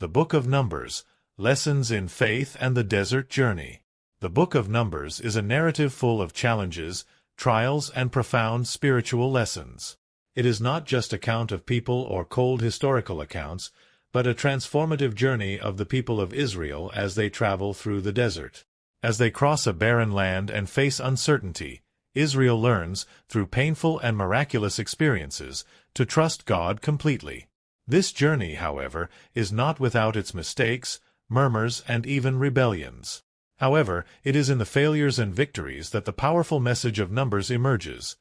The Book of Numbers, Lessons in Faith and the Desert Journey. The Book of Numbers is a narrative full of challenges, trials, and profound spiritual lessons. It is not just an account of people or cold historical accounts, but a transformative journey of the people of Israel as they travel through the desert. As they cross a barren land and face uncertainty, Israel learns, through painful and miraculous experiences, to trust God completely. This journey, however, is not without its mistakes, murmurs, and even rebellions. However, it is in the failures and victories that the powerful message of Numbers emerges: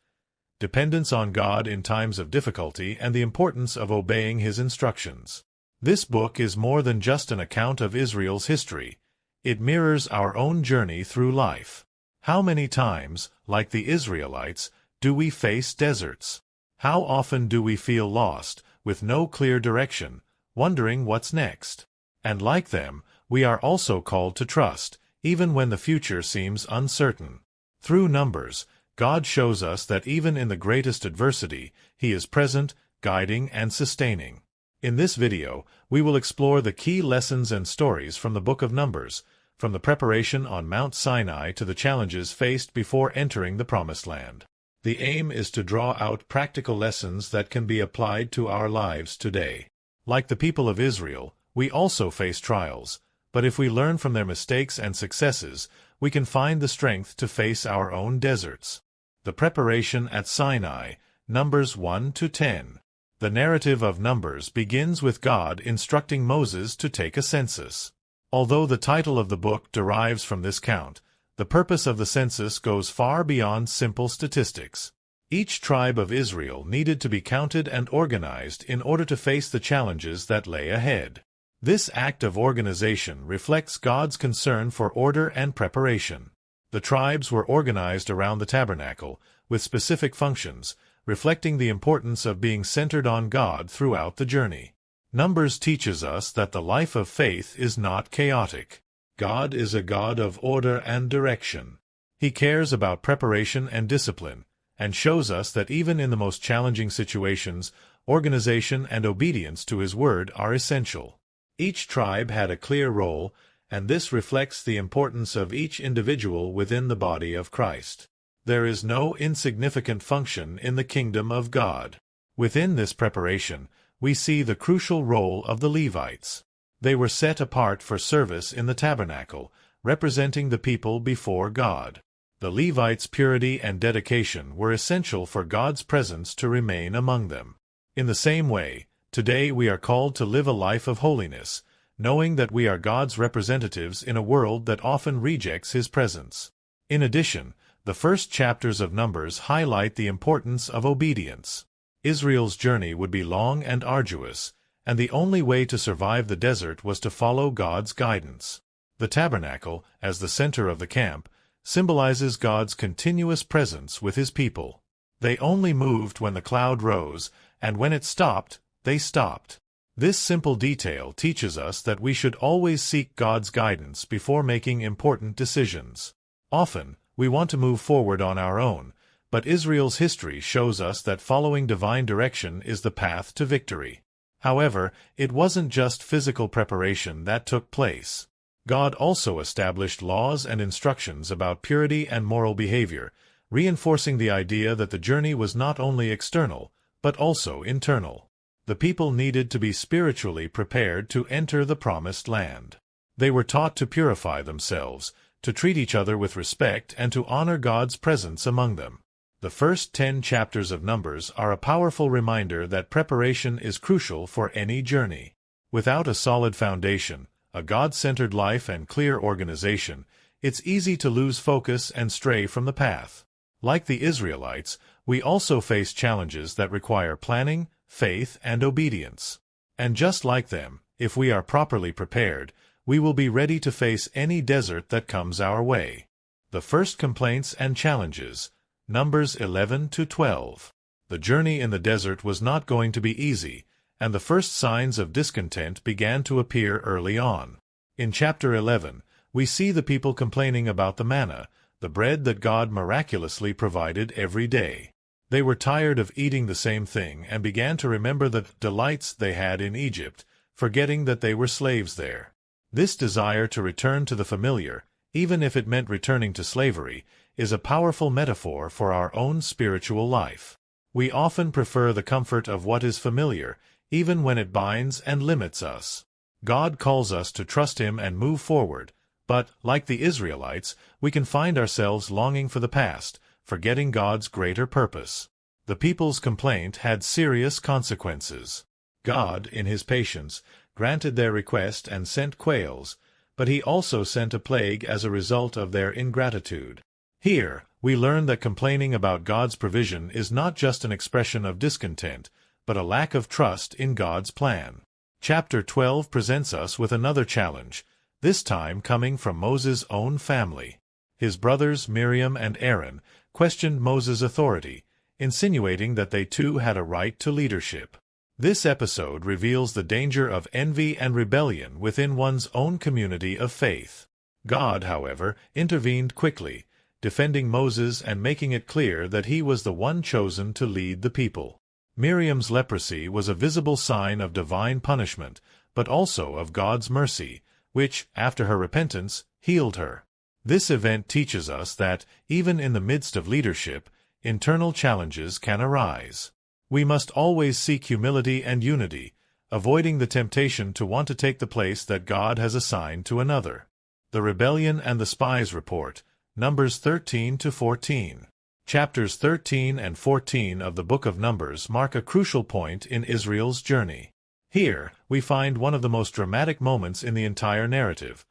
dependence on God in times of difficulty and the importance of obeying His instructions. This book is more than just an account of Israel's history. It mirrors our own journey through life. How many times, like the Israelites, do we face deserts? How often do we feel lost, with no clear direction, wondering what's next? And like them, we are also called to trust, even when the future seems uncertain. Through Numbers, God shows us that even in the greatest adversity, He is present, guiding, and sustaining. In this video, we will explore the key lessons and stories from the Book of Numbers, from the preparation on Mount Sinai to the challenges faced before entering the Promised Land. The aim is to draw out practical lessons that can be applied to our lives today. Like the people of Israel, we also face trials, but if we learn from their mistakes and successes, we can find the strength to face our own deserts. The preparation at Sinai, Numbers 1-10. The narrative of Numbers begins with God instructing Moses to take a census. Although the title of the book derives from this count, the purpose of the census goes far beyond simple statistics. Each tribe of Israel needed to be counted and organized in order to face the challenges that lay ahead. This act of organization reflects God's concern for order and preparation. The tribes were organized around the tabernacle, with specific functions, reflecting the importance of being centered on God throughout the journey. Numbers teaches us that the life of faith is not chaotic. God is a God of order and direction. He cares about preparation and discipline, and shows us that even in the most challenging situations, organization and obedience to His word are essential. Each tribe had a clear role, and this reflects the importance of each individual within the body of Christ. There is no insignificant function in the kingdom of God. Within this preparation, we see the crucial role of the Levites. They were set apart for service in the tabernacle, representing the people before God. The Levites' purity and dedication were essential for God's presence to remain among them. In the same way, today we are called to live a life of holiness, knowing that we are God's representatives in a world that often rejects His presence. In addition, the first chapters of Numbers highlight the importance of obedience. Israel's journey would be long and arduous, and the only way to survive the desert was to follow God's guidance. The tabernacle, as the center of the camp, symbolizes God's continuous presence with His people. They only moved when the cloud rose, and when it stopped, they stopped. This simple detail teaches us that we should always seek God's guidance before making important decisions. Often, we want to move forward on our own, but Israel's history shows us that following divine direction is the path to victory. However, it wasn't just physical preparation that took place. God also established laws and instructions about purity and moral behavior, reinforcing the idea that the journey was not only external, but also internal. The people needed to be spiritually prepared to enter the Promised Land. They were taught to purify themselves, to treat each other with respect, and to honor God's presence among them. The first 10 chapters of Numbers are a powerful reminder that preparation is crucial for any journey. Without a solid foundation, a God-centered life and clear organization, it's easy to lose focus and stray from the path. Like the Israelites, we also face challenges that require planning, faith, and obedience. And just like them, if we are properly prepared, we will be ready to face any desert that comes our way. The first complaints and challenges, Numbers 11-12. The journey in the desert was not going to be easy, and the first signs of discontent began to appear early on. In chapter 11, we see the people complaining about the manna, the bread that God miraculously provided every day. They were tired of eating the same thing and began to remember the delights they had in Egypt, forgetting that they were slaves there. This desire to return to the familiar, even if it meant returning to slavery, is a powerful metaphor for our own spiritual life. We often prefer the comfort of what is familiar, even when it binds and limits us. God calls us to trust Him and move forward, but, like the Israelites, we can find ourselves longing for the past, forgetting God's greater purpose. The people's complaint had serious consequences. God, in His patience, granted their request and sent quails, but He also sent a plague as a result of their ingratitude. Here, we learn that complaining about God's provision is not just an expression of discontent, but a lack of trust in God's plan. Chapter 12 presents us with another challenge, this time coming from Moses' own family. His brothers Miriam and Aaron questioned Moses' authority, insinuating that they too had a right to leadership. This episode reveals the danger of envy and rebellion within one's own community of faith. God, however, intervened quickly, defending Moses and making it clear that he was the one chosen to lead the people. Miriam's leprosy was a visible sign of divine punishment, but also of God's mercy, which, after her repentance, healed her. This event teaches us that, even in the midst of leadership, internal challenges can arise. We must always seek humility and unity, avoiding the temptation to want to take the place that God has assigned to another. The Rebellion and the Spies Report, Numbers 13-14. Chapters 13 and 14 of the Book of Numbers mark a crucial point in Israel's journey. Here, we find one of the most dramatic moments in the entire narrative,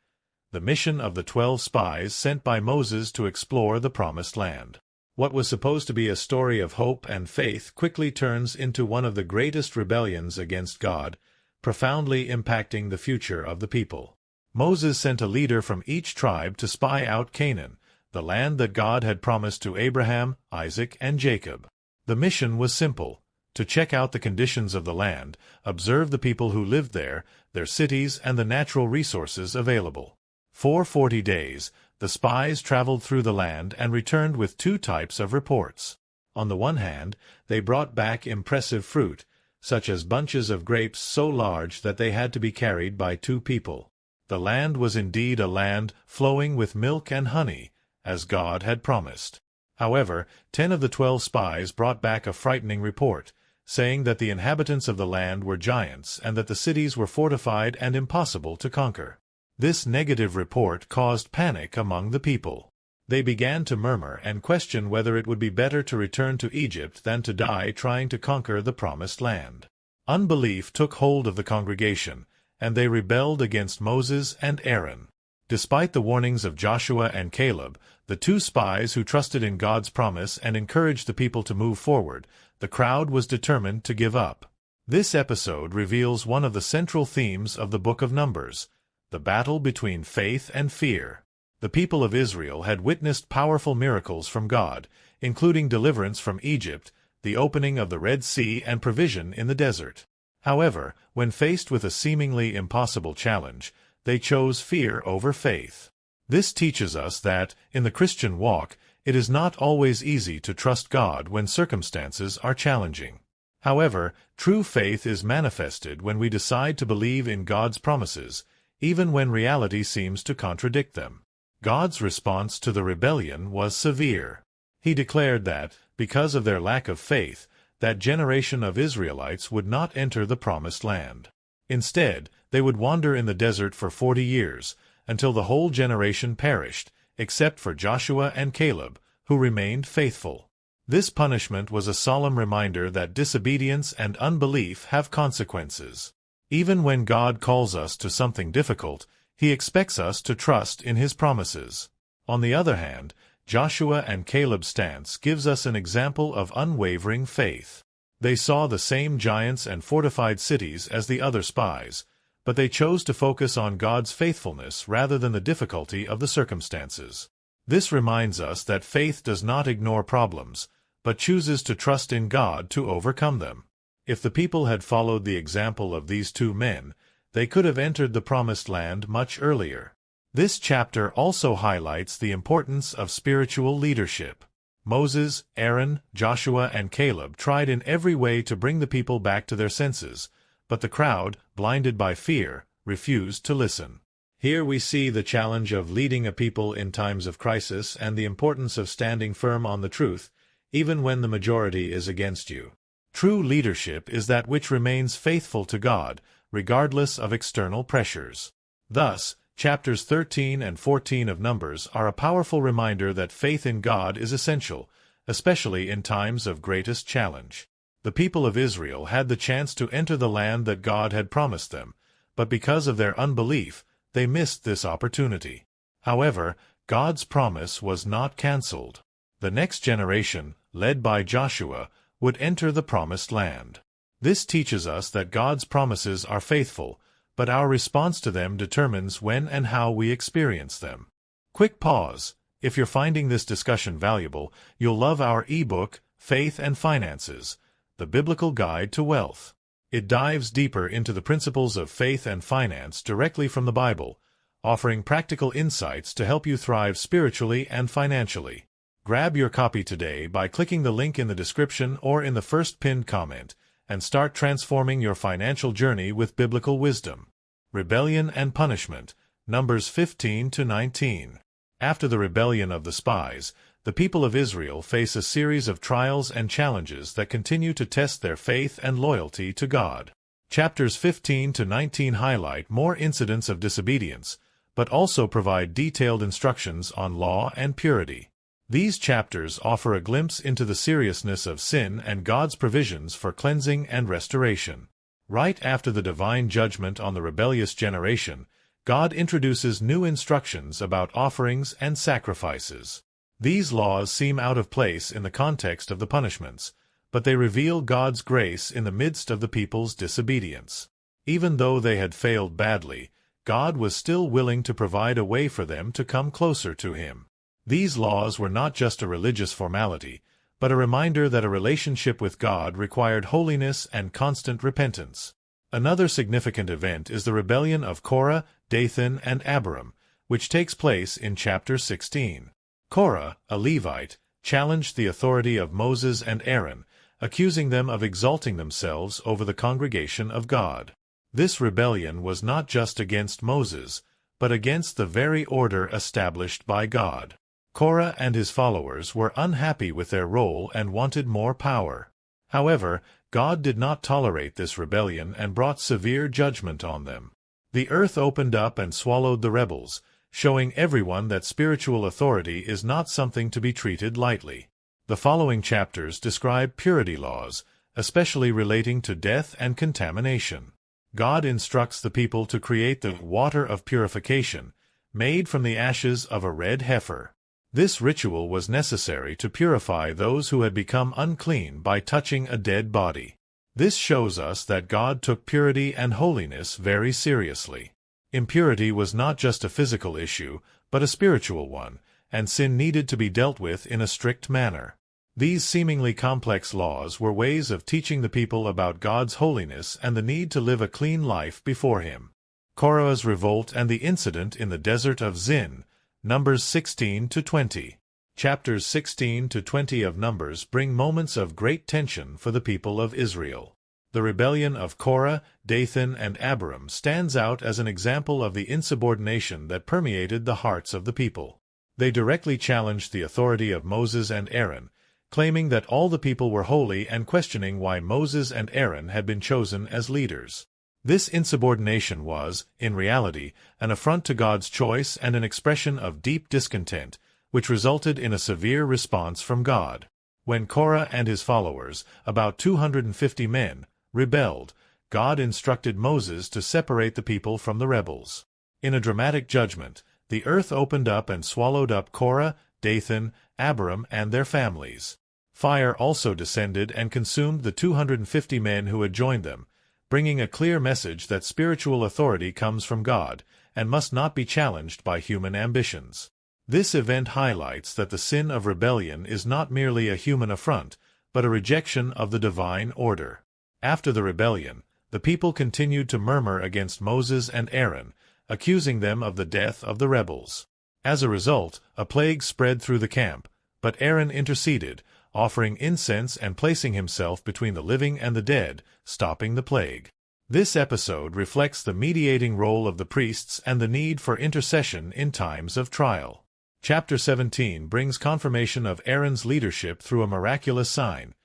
the mission of the 12 spies sent by Moses to explore the Promised Land. What was supposed to be a story of hope and faith quickly turns into one of the greatest rebellions against God, profoundly impacting the future of the people. Moses sent a leader from each tribe to spy out Canaan, the land that God had promised to Abraham, Isaac, and Jacob. The mission was simple: to check out the conditions of the land, observe the people who lived there, their cities, and the natural resources available. For 40 days, the spies traveled through the land and returned with two types of reports. On the one hand, they brought back impressive fruit, such as bunches of grapes so large that they had to be carried by 2 people. The land was indeed a land flowing with milk and honey, as God had promised. However, 10 of the 12 spies brought back a frightening report, saying that the inhabitants of the land were giants and that the cities were fortified and impossible to conquer. This negative report caused panic among the people. They began to murmur and question whether it would be better to return to Egypt than to die trying to conquer the Promised Land. Unbelief took hold of the congregation, and they rebelled against Moses and Aaron. Despite the warnings of Joshua and Caleb, the 2 spies who trusted in God's promise and encouraged the people to move forward, the crowd was determined to give up. This episode reveals one of the central themes of the Book of Numbers, the battle between faith and fear. The people of Israel had witnessed powerful miracles from God, including deliverance from Egypt, the opening of the Red Sea, and provision in the desert. However, when faced with a seemingly impossible challenge, they chose fear over faith. This teaches us that, in the Christian walk, it is not always easy to trust God when circumstances are challenging. However, true faith is manifested when we decide to believe in God's promises, even when reality seems to contradict them. God's response to the rebellion was severe. He declared that, because of their lack of faith, that generation of Israelites would not enter the Promised Land. Instead, they would wander in the desert for 40 years, until the whole generation perished, except for Joshua and Caleb, who remained faithful. This punishment was a solemn reminder that disobedience and unbelief have consequences. Even when God calls us to something difficult, He expects us to trust in His promises. On the other hand, Joshua and Caleb's stance gives us an example of unwavering faith. They saw the same giants and fortified cities as the other spies, but they chose to focus on God's faithfulness rather than the difficulty of the circumstances. This reminds us that faith does not ignore problems, but chooses to trust in God to overcome them. If the people had followed the example of these 2 men, they could have entered the Promised Land much earlier. This chapter also highlights the importance of spiritual leadership. Moses, Aaron, Joshua, and Caleb tried in every way to bring the people back to their senses, But the crowd, blinded by fear, refused to listen. Here we see the challenge of leading a people in times of crisis and the importance of standing firm on the truth, even when the majority is against you. True leadership is that which remains faithful to God, regardless of external pressures. Thus, chapters 13 and 14 of Numbers are a powerful reminder that faith in God is essential, especially in times of greatest challenge. The people of Israel had the chance to enter the land that God had promised them, but because of their unbelief, they missed this opportunity. However, God's promise was not cancelled. The next generation, led by Joshua, would enter the promised land. This teaches us that God's promises are faithful, but our response to them determines when and how we experience them. Quick pause. If you're finding this discussion valuable, you'll love our ebook, Faith and Finances, The Biblical Guide to Wealth. It dives deeper into the principles of faith and finance directly from the Bible, offering practical insights to help you thrive spiritually and financially. Grab your copy today by clicking the link in the description or in the first pinned comment, and start transforming your financial journey with biblical wisdom. Rebellion and Punishment, Numbers 15 to 19. After the rebellion of the spies, the people of Israel face a series of trials and challenges that continue to test their faith and loyalty to God. Chapters 15 to 19 highlight more incidents of disobedience, but also provide detailed instructions on law and purity. These chapters offer a glimpse into the seriousness of sin and God's provisions for cleansing and restoration. Right after the divine judgment on the rebellious generation, God introduces new instructions about offerings and sacrifices. These laws seem out of place in the context of the punishments, but they reveal God's grace in the midst of the people's disobedience. Even though they had failed badly, God was still willing to provide a way for them to come closer to Him. These laws were not just a religious formality, but a reminder that a relationship with God required holiness and constant repentance. Another significant event is the rebellion of Korah, Dathan, and Abiram, which takes place in chapter 16. Korah, a Levite, challenged the authority of Moses and Aaron, accusing them of exalting themselves over the congregation of God. This rebellion was not just against Moses, but against the very order established by God. Korah and his followers were unhappy with their role and wanted more power. However, God did not tolerate this rebellion and brought severe judgment on them. The earth opened up and swallowed the rebels, showing everyone that spiritual authority is not something to be treated lightly. The following chapters describe purity laws, especially relating to death and contamination. God instructs the people to create the water of purification, made from the ashes of a red heifer. This ritual was necessary to purify those who had become unclean by touching a dead body. This shows us that God took purity and holiness very seriously. Impurity was not just a physical issue, but a spiritual one, and sin needed to be dealt with in a strict manner. These seemingly complex laws were ways of teaching the people about God's holiness and the need to live a clean life before Him. Korah's revolt and the incident in the desert of Zin, Numbers 16 to 20. Chapters 16 to 20 of Numbers bring moments of great tension for the people of Israel. The rebellion of Korah, Dathan, and Abiram stands out as an example of the insubordination that permeated the hearts of the people. They directly challenged the authority of Moses and Aaron, claiming that all the people were holy and questioning why Moses and Aaron had been chosen as leaders. This insubordination was, in reality, an affront to God's choice and an expression of deep discontent, which resulted in a severe response from God. When Korah and his followers, about 250 men, rebelled, God instructed Moses to separate the people from the rebels. In a dramatic judgment, the earth opened up and swallowed up Korah, Dathan, Abiram, and their families. Fire also descended and consumed the 250 men who had joined them, bringing a clear message that spiritual authority comes from God and must not be challenged by human ambitions. This event highlights that the sin of rebellion is not merely a human affront, but a rejection of the divine order. After the rebellion, the people continued to murmur against Moses and Aaron, accusing them of the death of the rebels. As a result, a plague spread through the camp, but Aaron interceded, offering incense and placing himself between the living and the dead, stopping the plague. This episode reflects the mediating role of the priests and the need for intercession in times of trial. Chapter 17 brings confirmation of Aaron's leadership through a miraculous sign.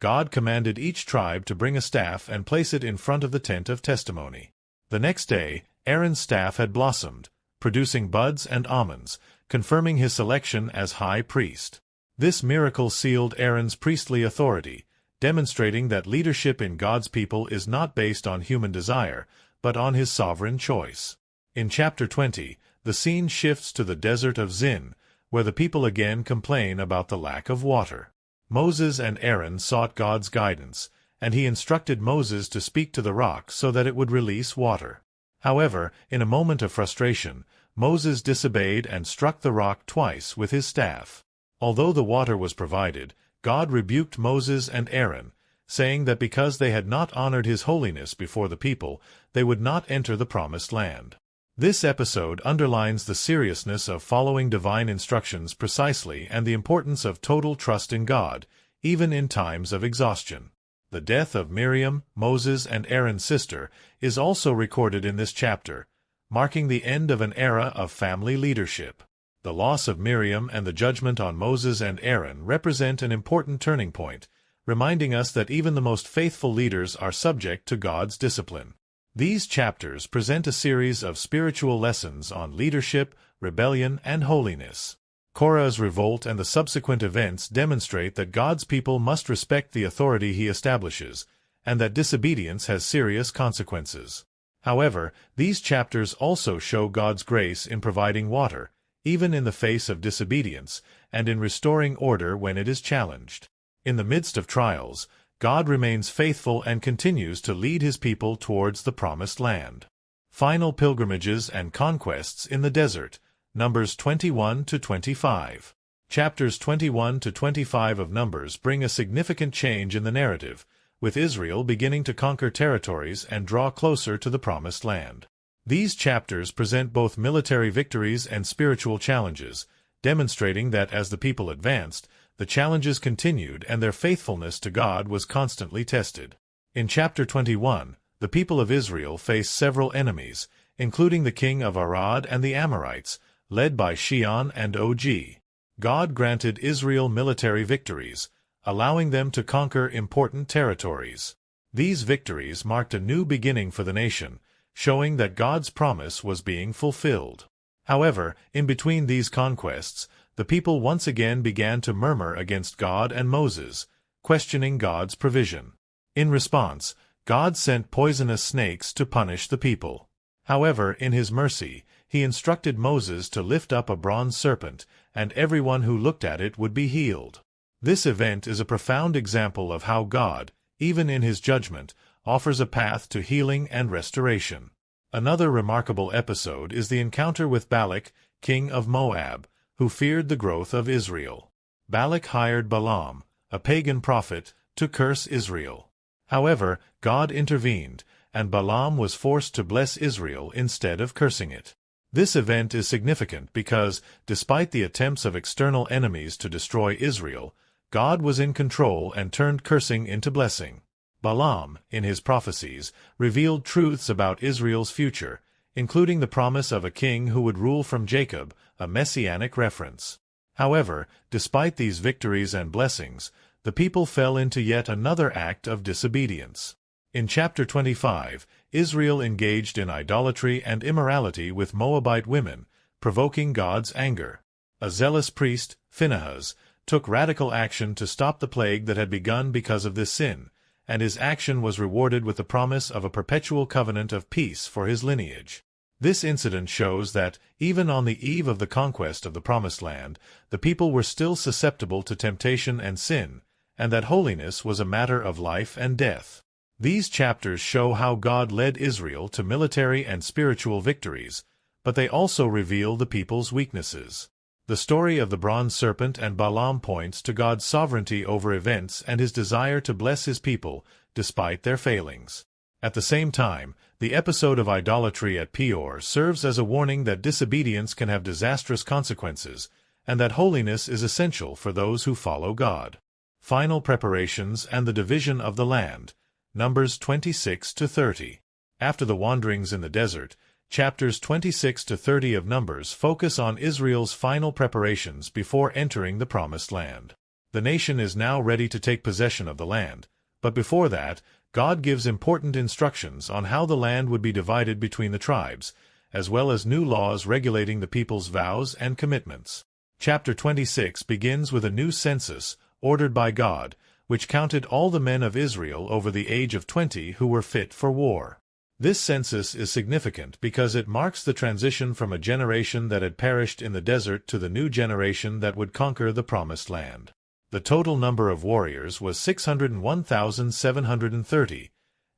God commanded each tribe to bring a staff and place it in front of the tent of testimony. The next day, Aaron's staff had blossomed, producing buds and almonds, confirming his selection as high priest. This miracle sealed Aaron's priestly authority, demonstrating that leadership in God's people is not based on human desire, but on his sovereign choice. In chapter 20, the scene shifts to the desert of Zin, where the people again complain about the lack of water. Moses and Aaron sought God's guidance, and he instructed Moses to speak to the rock so that it would release water. However, in a moment of frustration, Moses disobeyed and struck the rock twice with his staff. Although the water was provided, God rebuked Moses and Aaron, saying that because they had not honored his holiness before the people, they would not enter the promised land. This episode underlines the seriousness of following divine instructions precisely and the importance of total trust in God, even in times of exhaustion. The death of Miriam, Moses, and Aaron's sister is also recorded in this chapter, marking the end of an era of family leadership. The loss of Miriam and the judgment on Moses and Aaron represent an important turning point, reminding us that even the most faithful leaders are subject to God's discipline. These chapters present a series of spiritual lessons on leadership, rebellion, and holiness. Korah's revolt and the subsequent events demonstrate that God's people must respect the authority he establishes, and that disobedience has serious consequences. However, these chapters also show God's grace in providing water, even in the face of disobedience, and in restoring order when it is challenged. In the midst of trials, God remains faithful and continues to lead his people towards the promised land. Final pilgrimages and conquests in the desert, Numbers 21 to 25. Chapters 21 to 25 of Numbers bring a significant change in the narrative, with Israel beginning to conquer territories and draw closer to the promised land. These chapters present both military victories and spiritual challenges, demonstrating that as the people advanced, the challenges continued and their faithfulness to God was constantly tested. In chapter 21, the people of Israel face several enemies, including the king of Arad and the Amorites, led by Shion and Og. God granted Israel military victories, allowing them to conquer important territories. These victories marked a new beginning for the nation, showing that God's promise was being fulfilled. However, in between these conquests, the people once again began to murmur against God and Moses, questioning God's provision. In response, God sent poisonous snakes to punish the people. However, in his mercy, he instructed Moses to lift up a bronze serpent, and everyone who looked at it would be healed. This event is a profound example of how God, even in his judgment, offers a path to healing and restoration. Another remarkable episode is the encounter with Balak, king of Moab, who feared the growth of Israel. Balak hired Balaam, a pagan prophet, to curse Israel. However, God intervened, and Balaam was forced to bless Israel instead of cursing it. This event is significant because, despite the attempts of external enemies to destroy Israel, God was in control and turned cursing into blessing. Balaam, in his prophecies, revealed truths about Israel's future, including the promise of a king who would rule from Jacob, a messianic reference. However, despite these victories and blessings, the people fell into yet another act of disobedience. In chapter 25, Israel engaged in idolatry and immorality with Moabite women, provoking God's anger. A zealous priest, Phinehas, took radical action to stop the plague that had begun because of this sin, and his action was rewarded with the promise of a perpetual covenant of peace for his lineage. This incident shows that, even on the eve of the conquest of the Promised Land, the people were still susceptible to temptation and sin, and that holiness was a matter of life and death. These chapters show how God led Israel to military and spiritual victories, but they also reveal the people's weaknesses. The story of the bronze serpent and Balaam points to God's sovereignty over events and his desire to bless his people, despite their failings. At the same time, the episode of idolatry at Peor serves as a warning that disobedience can have disastrous consequences, and that holiness is essential for those who follow God. Final preparations and the division of the land, Numbers 26 to 30. After the wanderings in the desert, chapters 26 to 30 of Numbers focus on Israel's final preparations before entering the Promised Land. The nation is now ready to take possession of the land, but before that, God gives important instructions on how the land would be divided between the tribes, as well as new laws regulating the people's vows and commitments. Chapter 26 begins with a new census, ordered by God, which counted all the men of Israel over the age of 20 who were fit for war. This census is significant because it marks the transition from a generation that had perished in the desert to the new generation that would conquer the Promised Land. The total number of warriors was 601,730,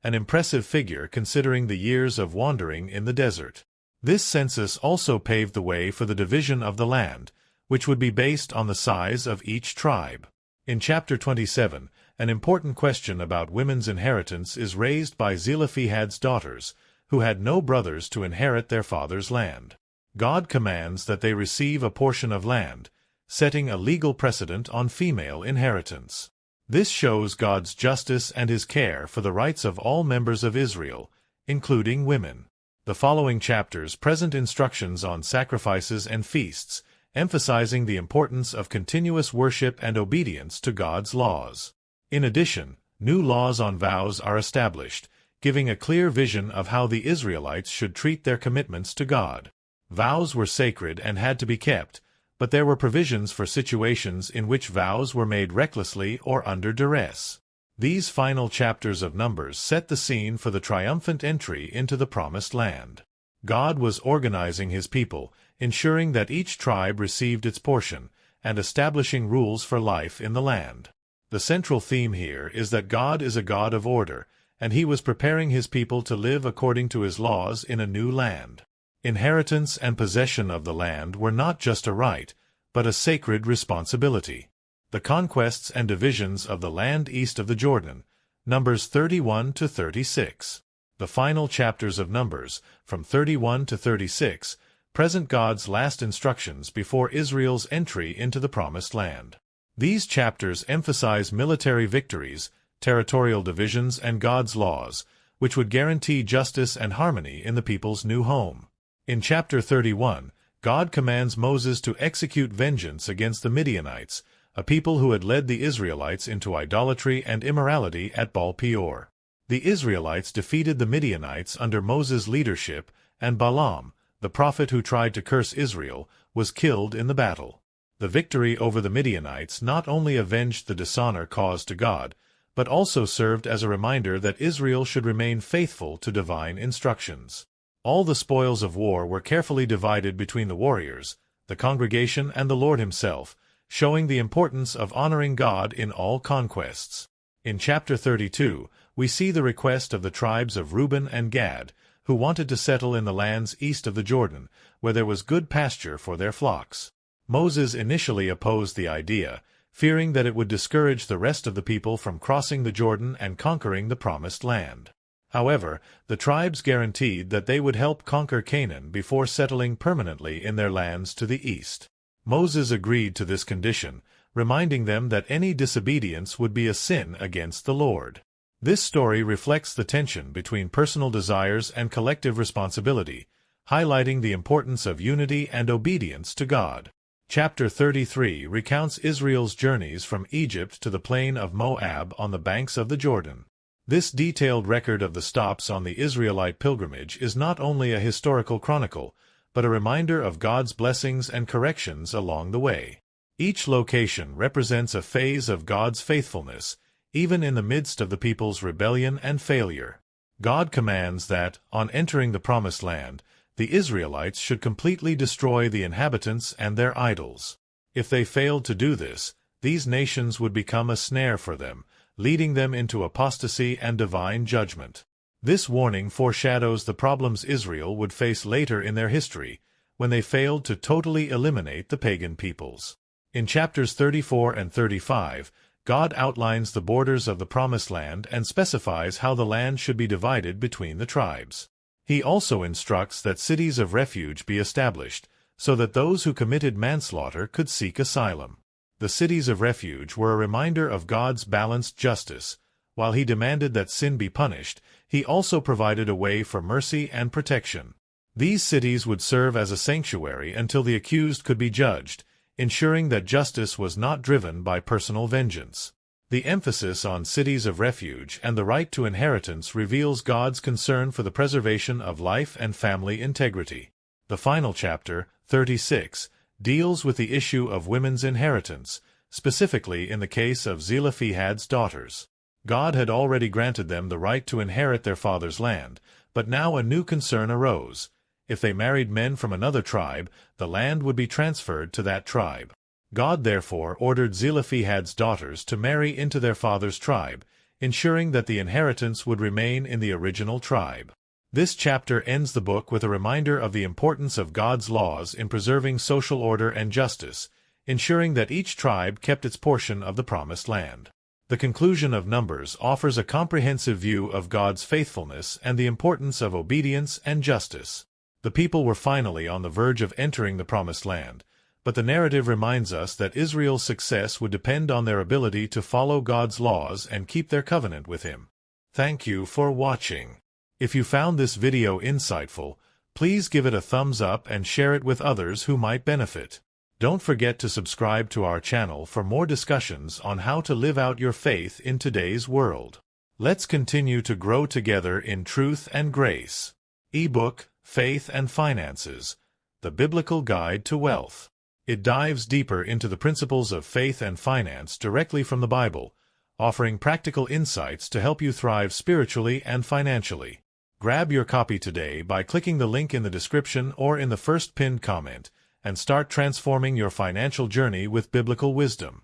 an impressive figure considering the years of wandering in the desert. This census also paved the way for the division of the land, which would be based on the size of each tribe. In chapter 27, an important question about women's inheritance is raised by Zelophehad's daughters, who had no brothers to inherit their father's land. God commands that they receive a portion of land, setting a legal precedent on female inheritance. This shows God's justice and his care for the rights of all members of Israel, including women. The following chapters present instructions on sacrifices and feasts, emphasizing the importance of continuous worship and obedience to God's laws. In addition, new laws on vows are established, giving a clear vision of how the Israelites should treat their commitments to God. Vows were sacred and had to be kept, but there were provisions for situations in which vows were made recklessly or under duress. These final chapters of Numbers set the scene for the triumphant entry into the Promised Land. God was organizing his people, ensuring that each tribe received its portion, and establishing rules for life in the land. The central theme here is that God is a God of order, and he was preparing his people to live according to his laws in a new land. Inheritance and possession of the land were not just a right, but a sacred responsibility. The conquests and divisions of the land east of the Jordan, Numbers 31 to 36. The final chapters of Numbers, from 31 to 36, present God's last instructions before Israel's entry into the Promised Land. These chapters emphasize military victories, territorial divisions, and God's laws, which would guarantee justice and harmony in the people's new home. In chapter 31, God commands Moses to execute vengeance against the Midianites, a people who had led the Israelites into idolatry and immorality at Baal-peor. The Israelites defeated the Midianites under Moses' leadership, and Balaam, the prophet who tried to curse Israel, was killed in the battle. The victory over the Midianites not only avenged the dishonor caused to God, but also served as a reminder that Israel should remain faithful to divine instructions. All the spoils of war were carefully divided between the warriors, the congregation, and the Lord himself, showing the importance of honoring God in all conquests. In chapter 32, we see the request of the tribes of Reuben and Gad, who wanted to settle in the lands east of the Jordan, where there was good pasture for their flocks. Moses initially opposed the idea, fearing that it would discourage the rest of the people from crossing the Jordan and conquering the Promised Land. However, the tribes guaranteed that they would help conquer Canaan before settling permanently in their lands to the east. Moses agreed to this condition, reminding them that any disobedience would be a sin against the Lord. This story reflects the tension between personal desires and collective responsibility, highlighting the importance of unity and obedience to God. Chapter 33 recounts Israel's journeys from Egypt to the plain of Moab on the banks of the Jordan. This detailed record of the stops on the Israelite pilgrimage is not only a historical chronicle, but a reminder of God's blessings and corrections along the way. Each location represents a phase of God's faithfulness, even in the midst of the people's rebellion and failure. God commands that, on entering the Promised Land, the Israelites should completely destroy the inhabitants and their idols. If they failed to do this, these nations would become a snare for them, leading them into apostasy and divine judgment. This warning foreshadows the problems Israel would face later in their history, when they failed to totally eliminate the pagan peoples. In chapters 34 and 35, God outlines the borders of the Promised Land and specifies how the land should be divided between the tribes. He also instructs that cities of refuge be established, so that those who committed manslaughter could seek asylum. The cities of refuge were a reminder of God's balanced justice, While he demanded that sin be punished, he also provided a way for mercy and protection. These cities would serve as a sanctuary until the accused could be judged, ensuring that justice was not driven by personal vengeance. The emphasis on cities of refuge and the right to inheritance reveals God's concern for the preservation of life and family integrity. The final chapter, 36, deals with the issue of women's inheritance, specifically in the case of Zelophehad's daughters. God had already granted them the right to inherit their father's land, but now a new concern arose. If they married men from another tribe, the land would be transferred to that tribe. God therefore ordered Zelophehad's daughters to marry into their father's tribe, ensuring that the inheritance would remain in the original tribe. This chapter ends the book with a reminder of the importance of God's laws in preserving social order and justice, ensuring that each tribe kept its portion of the promised land. The conclusion of Numbers offers a comprehensive view of God's faithfulness and the importance of obedience and justice. The people were finally on the verge of entering the promised land, but the narrative reminds us that Israel's success would depend on their ability to follow God's laws and keep their covenant with Him. Thank you for watching. If you found this video insightful, please give it a thumbs up and share it with others who might benefit. Don't forget to subscribe to our channel for more discussions on how to live out your faith in today's world. Let's continue to grow together in truth and grace. Ebook, Faith and Finances, The Biblical Guide to Wealth. It dives deeper into the principles of faith and finance directly from the Bible, offering practical insights to help you thrive spiritually and financially. Grab your copy today by clicking the link in the description or in the first pinned comment, and start transforming your financial journey with biblical wisdom.